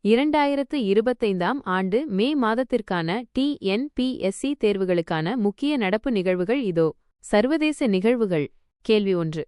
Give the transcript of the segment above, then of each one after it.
2025ஆம் ஆண்டு மே மாதத்திற்கான TNPSC தேர்வுகளுக்கான முக்கிய நடப்பு நிகழ்வுகள் இதோ. சர்வதேச நிகழ்வுகள். கேள்வி 1.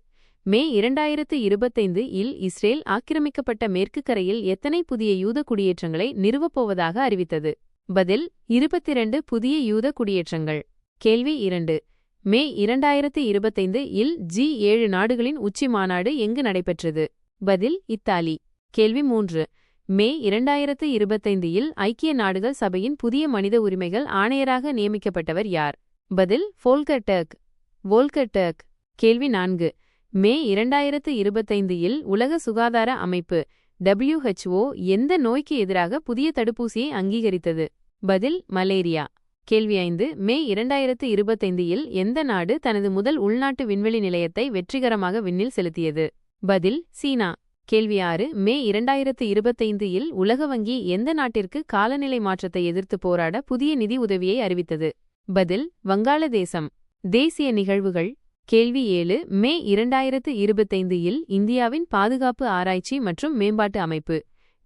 மே 2025 இல் இஸ்ரேல் ஆக்கிரமிக்கப்பட்ட மேற்கு கரையில் எத்தனை புதிய யூத குடியேற்றங்களை நிறுவப்போவதாக அறிவித்தது? பதில் 22 புதிய யூத குடியேற்றங்கள். கேள்வி 2. மே 2025 இல் G7 நாடுகளின் உச்சி மாநாடு எங்கு நடைபெற்றது? பதில் இத்தாலி. கேள்வி 3. மே 2025 இல் ஐக்கிய நாடுகள் சபையின் புதிய மனித உரிமைகள் ஆணையராக நியமிக்கப்பட்டவர் யார்? பதில் வோல்கர் டர்க். கேள்வி 4. மே 2025 இல் உலக சுகாதார அமைப்பு WHO எந்த நோய்க்கு எதிராக புதிய தடுப்பூசியை அங்கீகரித்தது? பதில் மலேரியா. கேள்வி 5. மே 2025 இல் எந்த நாடு தனது முதல் உள்நாட்டு விண்வெளி நிலையத்தை வெற்றிகரமாக விண்ணில் செலுத்தியது? பதில் சீனா. கேள்வி 6. மே 2025 இல் உலக வங்கி எந்த நாட்டிற்கு காலநிலை மாற்றத்தை எதிர்த்து போராட புதிய நிதி உதவியை அறிவித்தது? பதில் வங்காளதேசம். தேசிய நிகழ்வுகள். கேள்வி 7. மே 2025 இல் இந்தியாவின் பாதுகாப்பு ஆராய்ச்சி மற்றும் மேம்பாட்டு அமைப்பு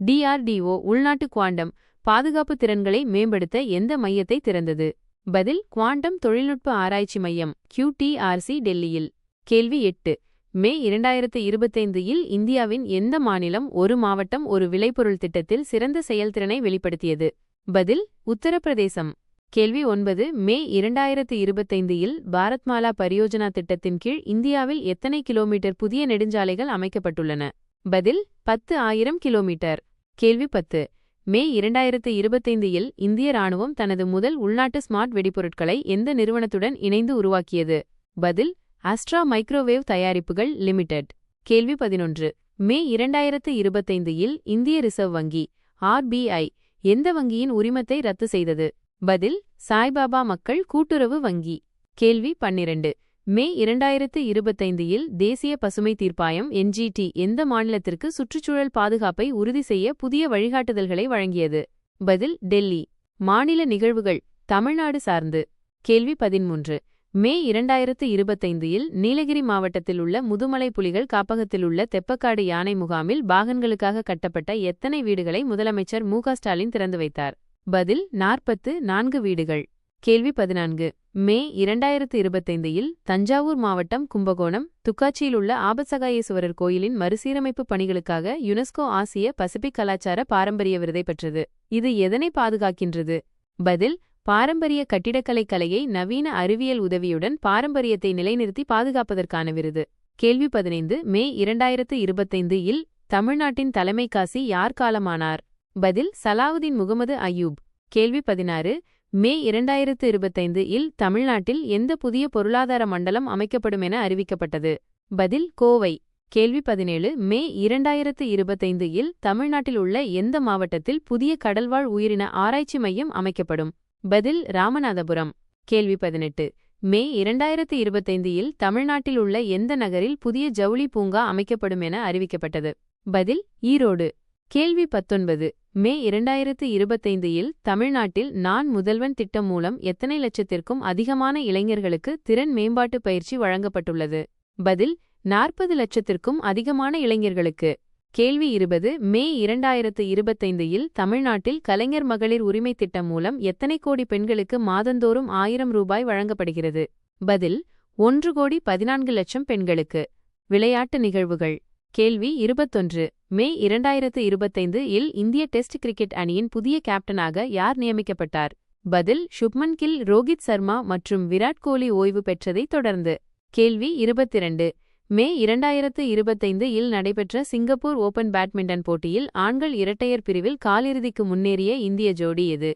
DRDO உள்நாட்டு குவாண்டம் பாதுகாப்பு திறன்களை மேம்படுத்த எந்த மையத்தை திறந்தது? பதில் குவாண்டம் தொழில்நுட்ப ஆராய்ச்சி மையம் QTRC டெல்லியில். கேள்வி 8. மே 2025 இல் இந்தியாவின் எந்த மாநிலம் ஒரு மாவட்டம் ஒரு விளைபொருள் திட்டத்தில் சிறந்த செயல்திறனை வெளிப்படுத்தியது? பதில் உத்தரப்பிரதேசம். கேள்வி 9. மே 2025 இல் பாரத்மாலா பரியோஜனா திட்டத்தின் கீழ் இந்தியாவில் எத்தனை கிலோமீட்டர் புதிய நெடுஞ்சாலைகள் அமைக்கப்பட்டுள்ளன? பதில் 10,000 கிலோமீட்டர். கேள்வி 10. மே 2025 இல் இந்திய ராணுவம் தனது முதல் உள்நாட்டு ஸ்மார்ட் வெடிபொருட்களை எந்த நிறுவனத்துடன் இணைந்து உருவாக்கியது? பதில் ஆஸ்ட்ரா மைக்ரோவேவ் தயாரிப்புகள் லிமிடெட். கேள்வி 11. மே 2025 இல் இந்திய ரிசர்வ் வங்கி RBI எந்த வங்கியின் உரிமத்தை ரத்து செய்தது? பதில் சாய்பாபா மக்கள் கூட்டுறவு வங்கி. கேள்வி 12. மே 2025 இல் தேசிய பசுமை தீர்ப்பாயம் NGT எந்த மாநிலத்திற்கு சுற்றுச்சூழல் பாதுகாப்பை உறுதி செய்ய புதிய வழிகாட்டுதல்களை வழங்கியது? பதில் டெல்லி. மாநில நிகழ்வுகள். தமிழ்நாடு சார்ந்து. கேள்வி 13. மே 2025 இல் நீலகிரி மாவட்டத்தில் உள்ள முதுமலை புலிகள் காப்பகத்திலுள்ள தெப்பக்காடு யானை முகாமில் பாகன்களுக்காக கட்டப்பட்ட எத்தனை வீடுகளை முதலமைச்சர் மு.க. ஸ்டாலின் திறந்து வைத்தார்? பதில் 44 வீடுகள். கேள்வி 14. மே 2025 இல் தஞ்சாவூர் மாவட்டம் கும்பகோணம் துக்காச்சியிலுள்ள ஆபத்சகாயேசுவரர் கோயிலின் மறுசீரமைப்பு பணிகளுக்காக யுனெஸ்கோ ஆசிய பசிபிக் கலாச்சார பாரம்பரிய விருதை பெற்றது. இது எதனை பாதுகாக்கின்றது? பதில் பாரம்பரிய கட்டிடக்கலை கலையை நவீன அறிவியல் உதவியுடன் பாரம்பரியத்தை நிலைநிறுத்தி பாதுகாப்பதற்கான விருது. கேள்வி 15. மே 2025 இல் தமிழ்நாட்டின் தலைமை காசி யார் காலமானார்? பதில் சலாவுதீன் முகமது அய்யூப். கேள்வி 16. மே 2025 இல் தமிழ்நாட்டில் எந்த புதிய பொருளாதார மண்டலம் அமைக்கப்படும் என அறிவிக்கப்பட்டது? பதில் கோவை. கேள்வி 17. மே 2025 இல் தமிழ்நாட்டில் உள்ள எந்த மாவட்டத்தில் புதிய கடல்வாழ் உயிரின ஆராய்ச்சி மையம் அமைக்கப்படும்? பதில் ராமநாதபுரம். கேள்வி 18. மே 2025 இல் தமிழ்நாட்டில் உள்ள எந்த நகரில் புதிய ஜவுளி பூங்கா அமைக்கப்படும் என அறிவிக்கப்பட்டது? பதில் ஈரோடு. கேள்வி 19. மே 2025 இல் தமிழ்நாட்டில் நான் முதல்வன் திட்டம் மூலம் எத்தனை லட்சத்திற்கும் அதிகமான இளைஞர்களுக்கு திறன் மேம்பாட்டு பயிற்சி வழங்கப்பட்டுள்ளது? பதில் 40 லட்சத்திற்கும் அதிகமான இளைஞர்களுக்கு. கேள்வி 20. மே 2025 இல் தமிழ்நாட்டில் கலைஞர் மகளிர் உரிமை திட்டம் மூலம் எத்தனை கோடி பெண்களுக்கு மாதந்தோறும் 1000 ரூபாய் வழங்கப்படுகிறது? பதில் 1,14,00,000 பெண்களுக்கு. விளையாட்டு நிகழ்வுகள். கேள்வி 21. மே 2025 இல் இந்திய டெஸ்ட் கிரிக்கெட் அணியின் புதிய கேப்டனாக யார் நியமிக்கப்பட்டார்? பதில் சுப்மன் கில். ரோஹித் சர்மா மற்றும் விராட் கோலி ஓய்வு பெற்றதைத் தொடர்ந்து. கேள்வி 22. மே 2025 இல் நடைபெற்ற சிங்கப்பூர் ஓபன் பேட்மிண்டன் போட்டியில் ஆண்கள் இரட்டையர் பிரிவில் காலிறுதிக்கு முன்னேறிய இந்திய ஜோடி எது?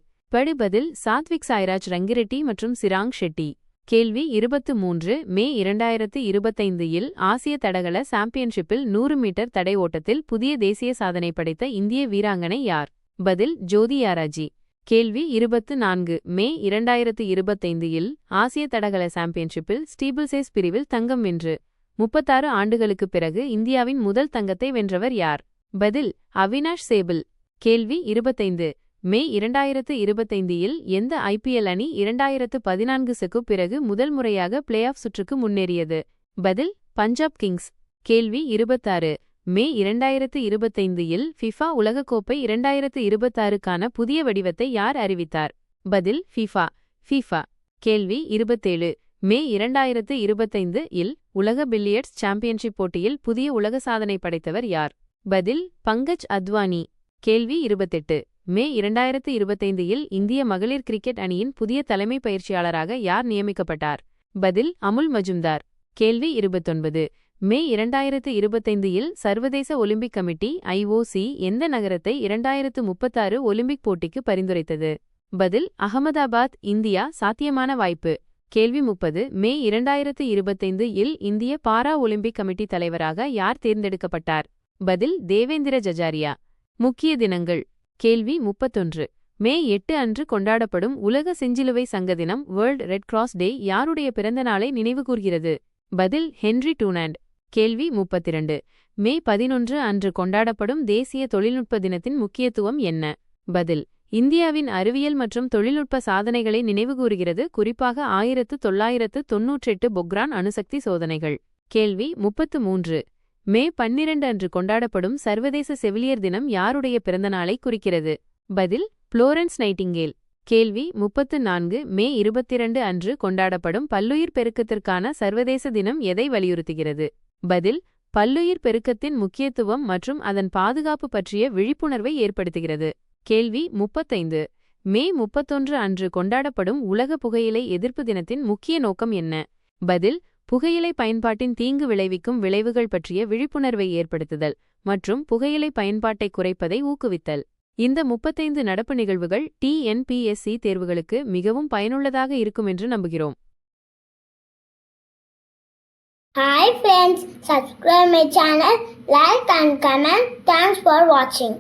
பதில் சாத்விக் சாய்ராஜ் ரங்கிரெட்டி மற்றும் சிராங் ஷெட்டி. கேள்வி 23. மே 2025 இல் ஆசிய தடகள சாம்பியன்ஷிப்பில் 100 மீட்டர் தடை ஓட்டத்தில் புதிய தேசிய சாதனை படைத்த இந்திய வீராங்கனை யார்? பதில் ஜோதி யாராஜி. கேள்வி 24. மே 2025 இல் ஆசிய தடகள சாம்பியன்ஷிப்பில் ஸ்டீபிள்சேஸ் பிரிவில் தங்கம் வென்று 36 ஆண்டுகளுக்குப் பிறகு இந்தியாவின் முதல் தங்கத்தை வென்றவர் யார்? பதில் அவினாஷ் சேபல். கேள்வி 25. மே 2025 இல் எந்த IPL அணி 2014க்கு பிறகு முதல் முறையாக பிளே ஆஃப் சுற்றுக்கு முன்னேறியது? பதில் பஞ்சாப் கிங்ஸ். கேள்வி 26. மே 2025 இல் ஃபிஃபா உலகக்கோப்பை 2026க்கான புதிய வடிவத்தை யார் அறிவித்தார்? பதில் ஃபிஃபா. ஃபீஃபா. கேள்வி 27. மே 2025 இல் உலக பில்லியர்ட்ஸ் சாம்பியன்ஷிப் போட்டியில் புதிய உலக சாதனை படைத்தவர் யார்? பதில் பங்கஜ் அத்வானி. கேள்வி 28. மே 2025 இல் இந்திய மகளிர் கிரிக்கெட் அணியின் புதிய தலைமை பயிற்சியாளராக யார் நியமிக்கப்பட்டார்? பதில் அமுல் மஜும்தார். கேள்வி 29. மே 2025 இல் சர்வதேச ஒலிம்பிக் கமிட்டி IOC எந்த நகரத்தை 2036 ஒலிம்பிக் போட்டிக்கு பரிந்துரைத்தது? பதில் அகமதாபாத். இந்தியா. சாத்தியமான வாய்ப்பு. கேள்வி 30. மே 2025 இல் இந்திய பாரா ஒலிம்பிக் கமிட்டி தலைவராக யார் தேர்ந்தெடுக்கப்பட்டார்? பதில் தேவேந்திர ஜஜாரியா. முக்கிய தினங்கள். கேள்வி 31. மே 8 அன்று கொண்டாடப்படும் உலக செஞ்சிலுவை சங்க தினம் வேர்ல்ட் ரெட் கிராஸ் டே யாருடைய பிறந்த நாளை நினைவுகூர்கிறது? பதில் ஹென்றி டூனாண்ட். கேள்வி 32. மே 11 அன்று கொண்டாடப்படும் தேசிய தொழில்நுட்ப தினத்தின் முக்கியத்துவம் என்ன? பதில் இந்தியாவின் அறிவியல் மற்றும் தொழில்நுட்ப சாதனைகளை நினைவுகூறுகிறது, குறிப்பாக 1998 பொக்ரான் அணுசக்தி சோதனைகள். கேள்வி 33. மே 12 அன்று கொண்டாடப்படும் சர்வதேச செவிலியர் தினம் யாருடைய பிறந்தநாளை குறிக்கிறது? பதில் புளோரன்ஸ் நைட்டிங்கேல். கேள்வி 34. மே 22 அன்று கொண்டாடப்படும் பல்லுயிர் பெருக்கத்திற்கான சர்வதேச தினம் எதை வலியுறுத்துகிறது? பதில் பல்லுயிர் பெருக்கத்தின் முக்கியத்துவம் மற்றும் அதன் பாதுகாப்பு பற்றிய விழிப்புணர்வை ஏற்படுத்துகிறது. கேள்வி 35. மே 31 அன்று கொண்டாடப்படும் உலக புகையிலை எதிர்ப்பு தினத்தின் முக்கிய நோக்கம் என்ன? பதில் புகையிலை பயன்பாட்டின் தீங்கு விளைவிக்கும் விளைவுகள் பற்றிய விழிப்புணர்வை ஏற்படுத்துதல் மற்றும் புகையிலை பயன்பாட்டை குறைப்பதை ஊக்குவித்தல். இந்த 35 நடப்பு நிகழ்வுகள் TNPSC தேர்வுகளுக்கு மிகவும் பயனுள்ளதாக இருக்கும் என்று நம்புகிறோம். Hi friends, subscribe my channel, like and comment. Thanks for watching.